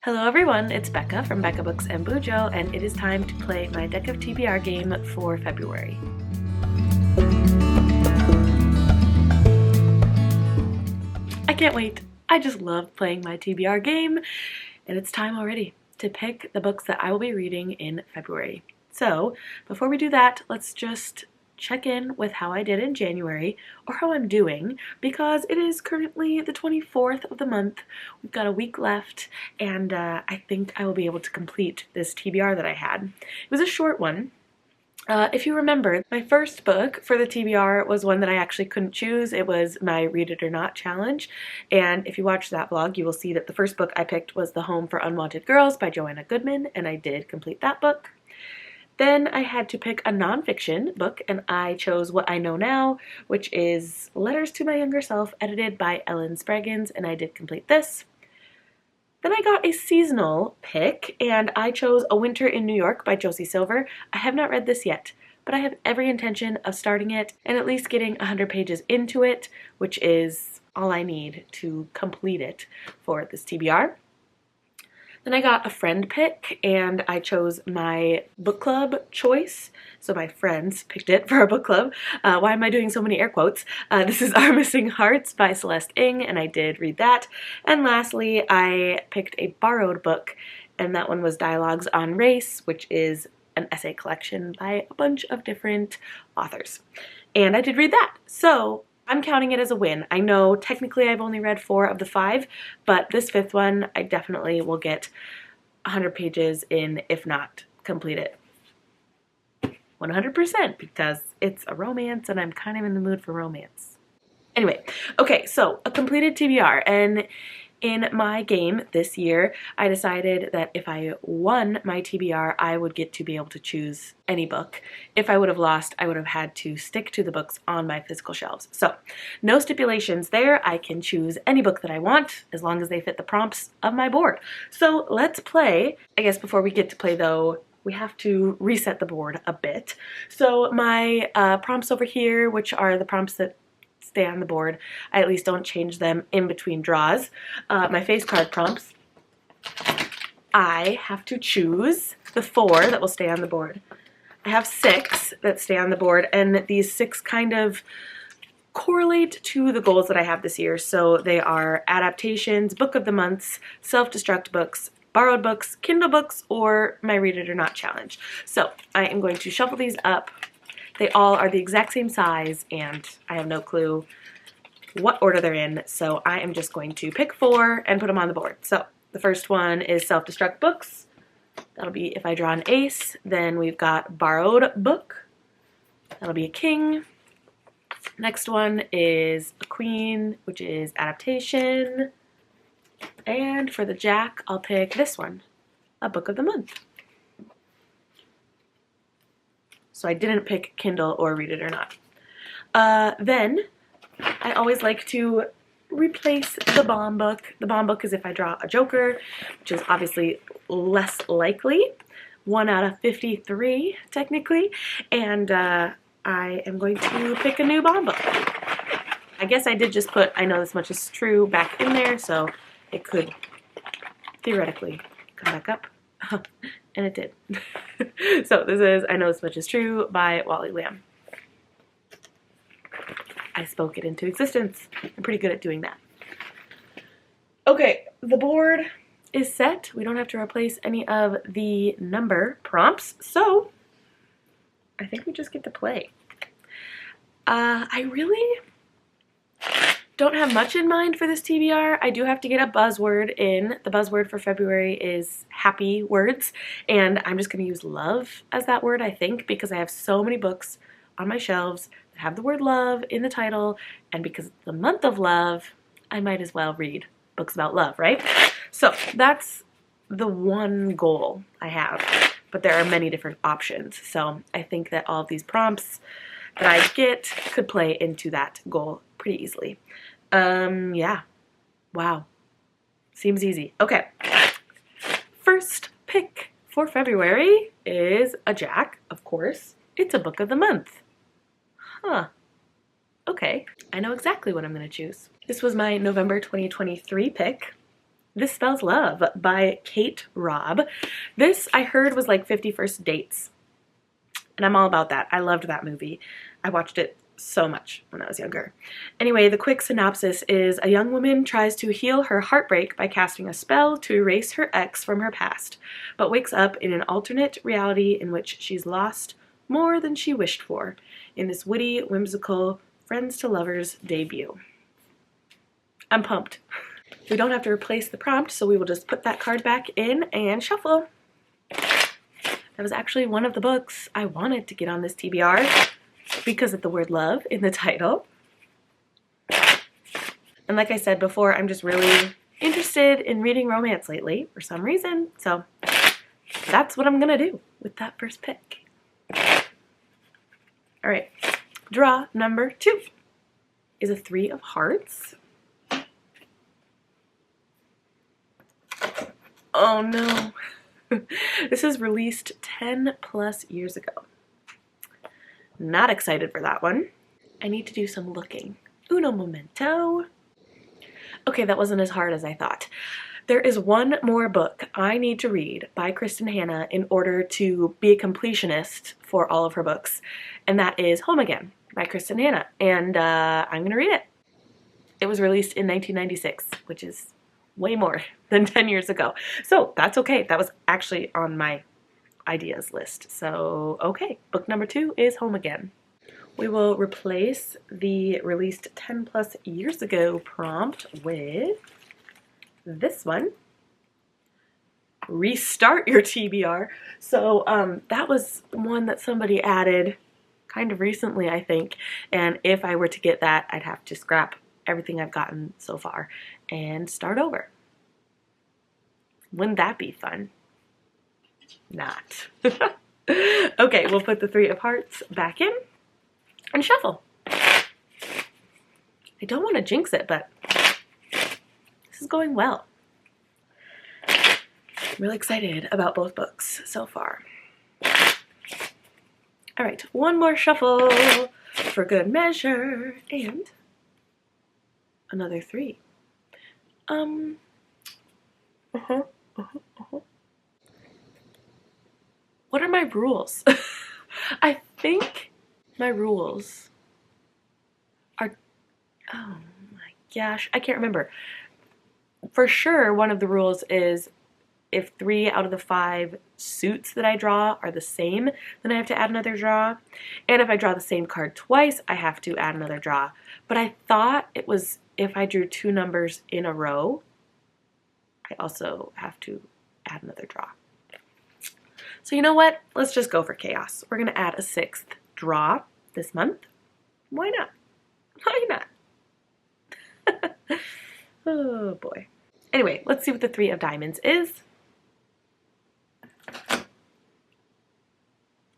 Hello everyone, it's Becca from Becca Books and Bujo, and it is time to play my Deck of TBR game for February. I can't wait. I just love playing my TBR game, and it's time already to pick the books that I will be reading in February. So, before we do that, let's just check in with how I did in January, or how I'm doing, because it is currently the 24th of the month. We've got a week left, and I think I will be able to complete this TBR that I had. It was a short one. If you remember, my first book for the TBR was one that I actually couldn't choose. It was my Read It or Not challenge, and if you watch that vlog, you will see that the first book I picked was The Home for Unwanted Girls by Joanna Goodman, and I did complete that book. Then I had to pick a nonfiction book, and I chose What I Know Now, which is Letters to My Younger Self, edited by Ellen Spraggins, and I did complete this. Then I got a seasonal pick, and I chose A Winter in New York by Josie Silver. I have not read this yet, but I have every intention of starting it and at least getting 100 pages into it, which is all I need to complete it for this TBR. Then I got a friend pick, and I chose my book club choice. So my friends picked it for our book club. Why am I doing so many air quotes? This is Our Missing Hearts by Celeste Ng, and I did read that. And lastly, I picked a borrowed book, and that one was Dialogues on Race, which is an essay collection by a bunch of different authors. And I did read that. So I'm counting it as a win. I know technically I've only read 4 of the 5, but this 5th one I definitely will get 100 pages in, if not complete it 100%, because it's a romance and I'm kind of in the mood for romance. Anyway, okay, so a completed TBR, and in my game this year, I decided that if I won my TBR, I would get to be able to choose any book. If I would have lost, I would have had to stick to the books on my physical shelves. So, no stipulations there. I can choose any book that I want, as long as they fit the prompts of my board. So, let's play. I guess before we get to play, though, we have to reset the board a bit. So, my prompts over here, which are the prompts that stay on the board, I at least don't change them in between draws. My face card prompts, I have to choose the 4 that will stay on the board. I have 6 that stay on the board, and these 6 kind of correlate to the goals that I have this year. So they are adaptations, book of the months, self-destruct books, borrowed books, Kindle books, or my Read It or Not challenge. So I am going to shuffle these up. They all are the exact same size, and I have no clue what order they're in, so I am just going to pick 4 and put them on the board. So the first one is self-destruct books. That'll be if I draw an ace. Then we've got borrowed book. That'll be a king. Next one is a queen, which is adaptation. And for the jack, I'll pick this one, a book of the month. So I didn't pick Kindle or Read It or Not. Then I always like to replace the bomb book. The bomb book is if I draw a joker, which is obviously less likely. 1 out of 53, technically. And I am going to pick a new bomb book. I guess I did just put I Know This Much Is True back in there, so it could theoretically come back up. And it did. So this is I Know This Much Is True by Wally Lamb. I spoke it into existence. I'm pretty good at doing that. Okay, the board is set. We don't have to replace any of the number prompts, so I think we just get to play. I really don't have much in mind for this TBR. I do have to get a buzzword in. The buzzword for February is happy words, and I'm just going to use love as that word, I think, because I have so many books on my shelves that have the word love in the title, and because it's the month of love, I might as well read books about love, right? So that's the one goal I have, but there are many different options, so I think that all of these prompts that I get could play into that goal pretty easily. Yeah. Wow. Seems easy. Okay. First pick for February is a jack, of course. It's a book of the month. Huh. Okay. I know exactly what I'm going to choose. This was my November 2023 pick. This Spells Love by Kate Robb. This, I heard, was like 50 First Dates. And I'm all about that. I loved that movie. I watched it so much when I was younger. Anyway, the quick synopsis is a young woman tries to heal her heartbreak by casting a spell to erase her ex from her past, but wakes up in an alternate reality in which she's lost more than she wished for in this witty, whimsical, friends to lovers debut. I'm pumped. We don't have to replace the prompt, so we will just put that card back in and shuffle. That was actually one of the books I wanted to get on this TBR because of the word love in the title. And like I said before, I'm just really interested in reading romance lately for some reason, so that's what I'm gonna do with that first pick. All right, draw number 2 is a 3 of hearts. Oh no. This is released 10 plus years ago. Not excited for that one. I need to do some looking. Uno momento. Okay, that wasn't as hard as I thought. There is one more book I need to read by Kristen Hanna in order to be a completionist for all of her books, and that is Home Again by Kristen Hanna, and I'm gonna read it. It was released in 1996, which is way more than 10 years ago. So that's okay. That was actually on my ideas list. So, okay, book number 2 is Home Again. We will replace the released 10 plus years ago prompt with this one. Restart your TBR. So that was one that somebody added kind of recently, I think. And if I were to get that, I'd have to scrap everything I've gotten so far and start over. Wouldn't that be fun? Not. Okay, we'll put the 3 of hearts back in and shuffle. I don't want to jinx it, but this is going well. I'm really excited about both books so far. All right, one more shuffle for good measure and another 3. What are my rules? I think my rules are, oh my gosh, I can't remember. For sure, one of the rules is if 3 out of the 5 suits that I draw are the same, then I have to add another draw. And if I draw the same card twice, I have to add another draw. But I thought it was if I drew 2 numbers in a row, I also have to add another draw. So you know what? Let's just go for chaos. We're going to add a 6th draw this month. Why not? Why not? Oh boy. Anyway, let's see what the 3 of diamonds is.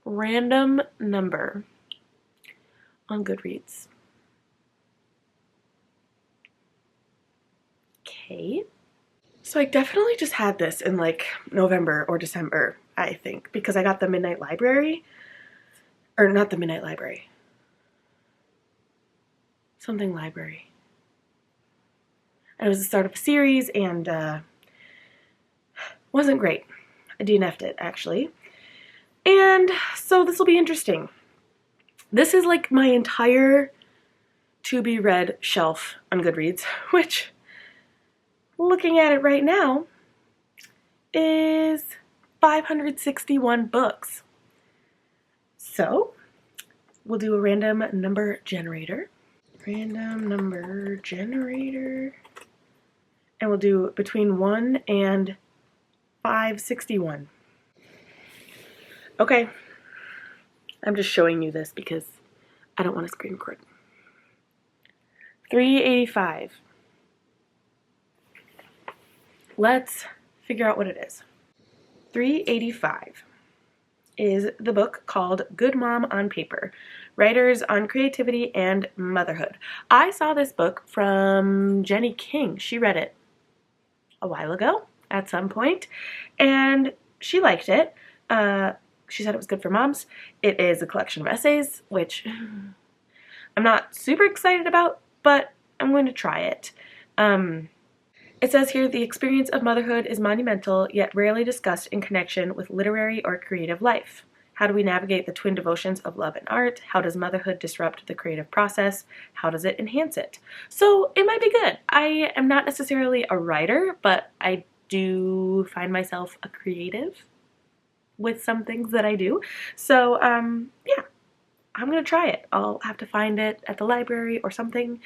Random number on Goodreads. Okay. So I definitely just had this in like November or December, I think, because I got the Midnight Library, or not the Midnight Library, something library. And it was the start of a series and wasn't great. I DNF'd it actually. And so this will be interesting. This is like my entire to be read shelf on Goodreads, which, looking at it right now, is 561 books. So we'll do a random number generator. Random number generator. And we'll do between 1 and 561. Okay. I'm just showing you this because I don't want to screen record. 385. Let's figure out what it is. 385 is the book called Good Mom on Paper, Writers on Creativity and Motherhood. I saw this book from Jenny King. She read it a while ago at some point, and she liked it. She said it was good for moms. It is a collection of essays, which I'm not super excited about, but I'm going to try it. It says here, the experience of motherhood is monumental, yet rarely discussed in connection with literary or creative life. How do we navigate the twin devotions of love and art? How does motherhood disrupt the creative process? How does it enhance it? So it might be good. I am not necessarily a writer, but I do find myself a creative with some things that I do. So yeah, I'm gonna try it. I'll have to find it at the library or something.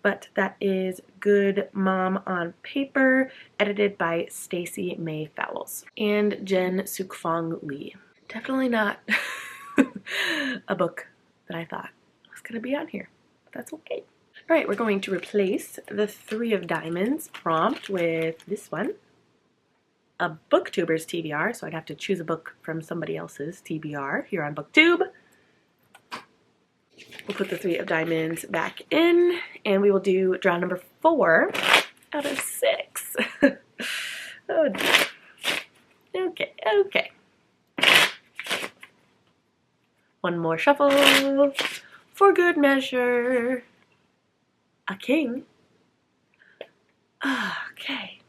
But that is Good Mom on Paper, edited by Stacey May Fowles and Jen Sukfong Lee. Definitely not a book that I thought was going to be on here, but that's okay. All right, we're going to replace the Three of Diamonds prompt with this one, a Booktuber's TBR, so I'd have to choose a book from somebody else's TBR here on BookTube. We'll put the Three of Diamonds back in, and we will do draw number 4 out of 6. Oh dear. Okay, okay. One more shuffle for good measure. A king. Okay.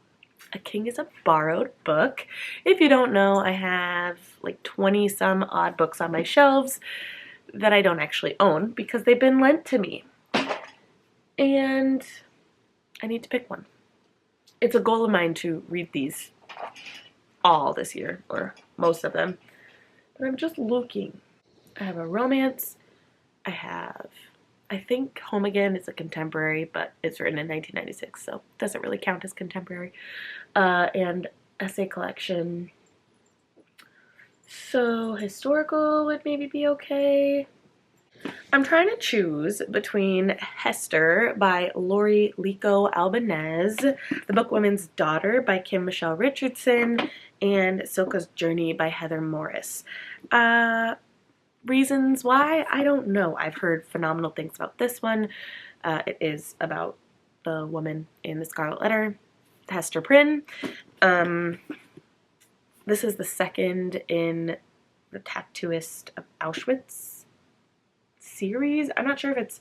A king is a borrowed book. If you don't know, I have like 20 some odd books on my shelves that I don't actually own because they've been lent to me. And I need to pick one. It's a goal of mine to read these all this year, or most of them. But I'm just looking. I have a romance. I think Home Again is a contemporary, but it's written in 1996, so it doesn't really count as contemporary. And essay collection. So historical would maybe be okay. I'm trying to choose between Hester by Lori Lico Albanese, The Book Woman's Daughter by Kim Michelle Richardson, and Silka's Journey by Heather Morris. Reasons why? I don't know. I've heard phenomenal things about this one. It is about the woman in the Scarlet Letter, Hester Prynne. This is the second in the Tattooist of Auschwitz series. I'm not sure if it's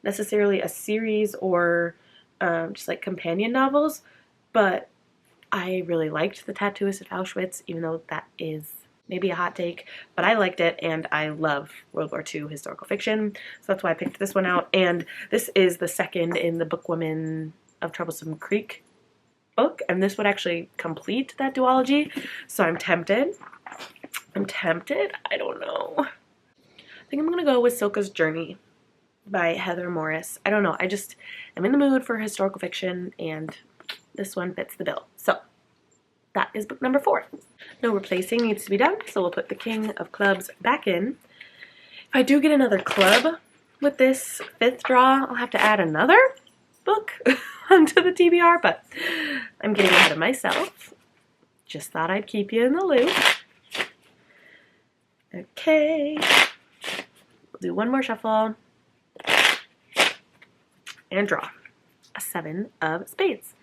necessarily a series or just like companion novels, but I really liked the Tattooist of Auschwitz, even though that is maybe a hot take, but I liked it, and I love World War II historical fiction, so that's why I picked this one out. And this is the second in the Bookwoman of Troublesome Creek book, and this would actually complete that duology, so I'm tempted. I don't know. I think I'm gonna go with Silka's Journey by Heather Morris. I don't know, I'm in the mood for historical fiction, and this one fits the bill. So that is book number 4. No replacing needs to be done, so we'll put the King of Clubs back in. If I do get another club with this 5th draw, I'll have to add another book onto the TBR, but I'm getting ahead of myself. Just thought I'd keep you in the loop. Okay. We'll do one more shuffle. And draw. A 7 of spades.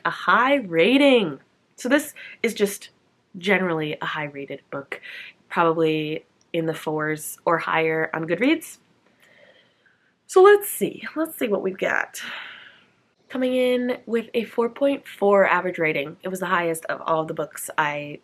A high rating. So this is just generally a high rated book, probably in the 4s or higher on Goodreads. So let's see what we've got. Coming in with a 4.4 average rating. It was the highest of all the books I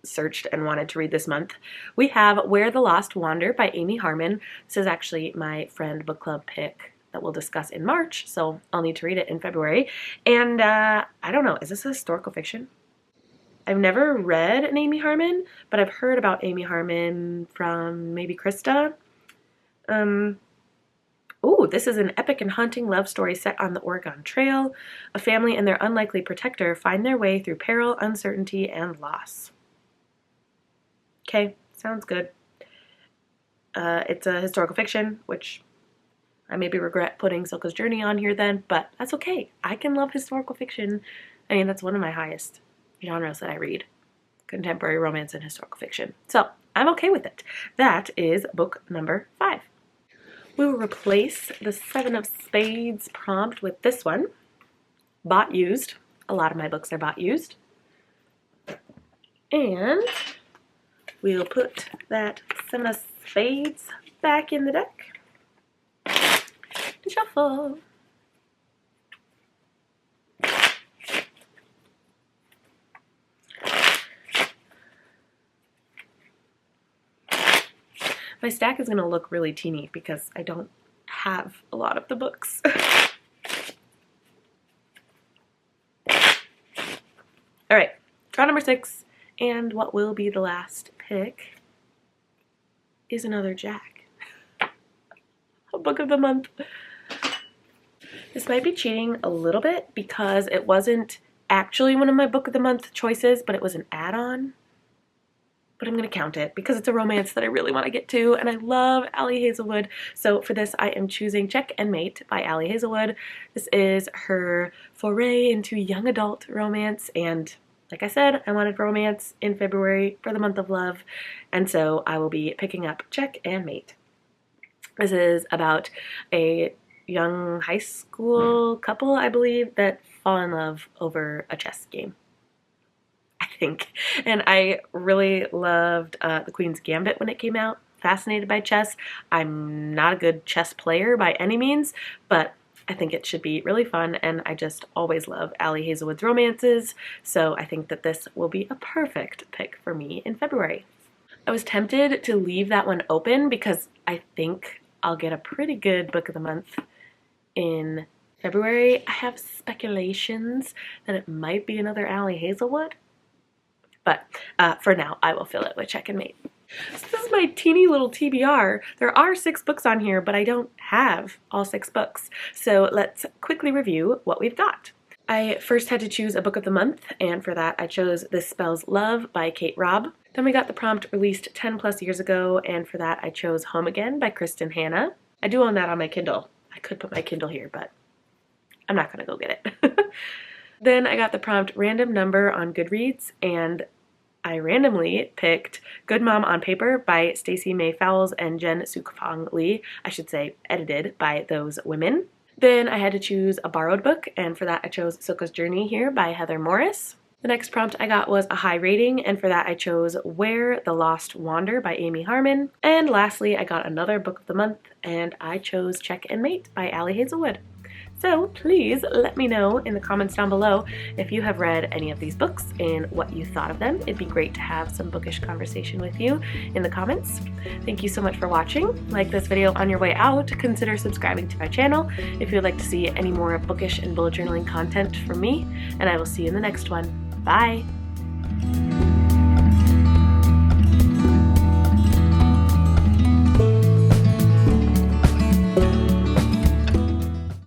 searched and wanted to read this month. We have Where the Lost Wander by Amy Harmon. This is actually my friend book club pick that we'll discuss in March, so I'll need to read it in February. And I don't know, is this a historical fiction? I've never read an Amy Harmon, but I've heard about Amy Harmon from maybe Krista. Oh, this is an epic and haunting love story set on the Oregon Trail. A family and their unlikely protector find their way through peril, uncertainty, and loss. Okay, sounds good. It's a historical fiction, which I maybe regret putting Silka's Journey on here then, but that's okay. I can love historical fiction. I mean, that's one of my highest genres that I read. Contemporary romance and historical fiction. So, I'm okay with it. That is book number 5. We will replace the 7 of Spades prompt with this one. Bought used. A lot of my books are bought used. And we'll put that 7 of Spades back in the deck. And shuffle. shuffle. My stack is going to look really teeny because I don't have a lot of the books. All right, draw number 6, and what will be the last pick is another Jack. A book of the month. This might be cheating a little bit because it wasn't actually one of my book of the month choices, but it was an add-on. But I'm going to count it because it's a romance that I really want to get to, and I love Ali Hazelwood. So for this, I am choosing Check and Mate by Ali Hazelwood. This is her foray into young adult romance, and like I said, I wanted romance in February for the month of love, and so I will be picking up Check and Mate. This is about a young high school couple, I believe, that fall in love over a chess game. I think. And I really loved The Queen's Gambit when it came out. Fascinated by chess. I'm not a good chess player by any means, but I think it should be really fun, and I just always love Ali Hazelwood's romances, so I think that this will be a perfect pick for me in February. I was tempted to leave that one open because I think I'll get a pretty good book of the month in February. I have speculations that it might be another Ali Hazelwood, but for now, I will fill it with Check and Mate. So this is my teeny little TBR. There are 6 books on here, but I don't have all 6 books. So let's quickly review what we've got. I first had to choose a book of the month, and for that I chose This Spells Love by Kate Robb. Then we got the prompt released 10 plus years ago, and for that I chose Home Again by Kristen Hanna. I do own that on my Kindle. I could put my Kindle here, but I'm not gonna go get it. Then I got the prompt Random Number on Goodreads, and I randomly picked Good Mom on Paper by Stacey May Fowles and Jen Sukfong Lee, I should say edited by those women. Then I had to choose a borrowed book, and for that I chose Silka's Journey here by Heather Morris. The next prompt I got was a high rating, and for that I chose Where the Lost Wander by Amy Harmon. And lastly, I got another book of the month, and I chose Check and Mate by Ali Hazelwood. So please let me know in the comments down below if you have read any of these books and what you thought of them. It'd be great to have some bookish conversation with you in the comments. Thank you so much for watching. Like this video on your way out. Consider subscribing to my channel if you'd like to see any more bookish and bullet journaling content from me, and I will see you in the next one. Bye!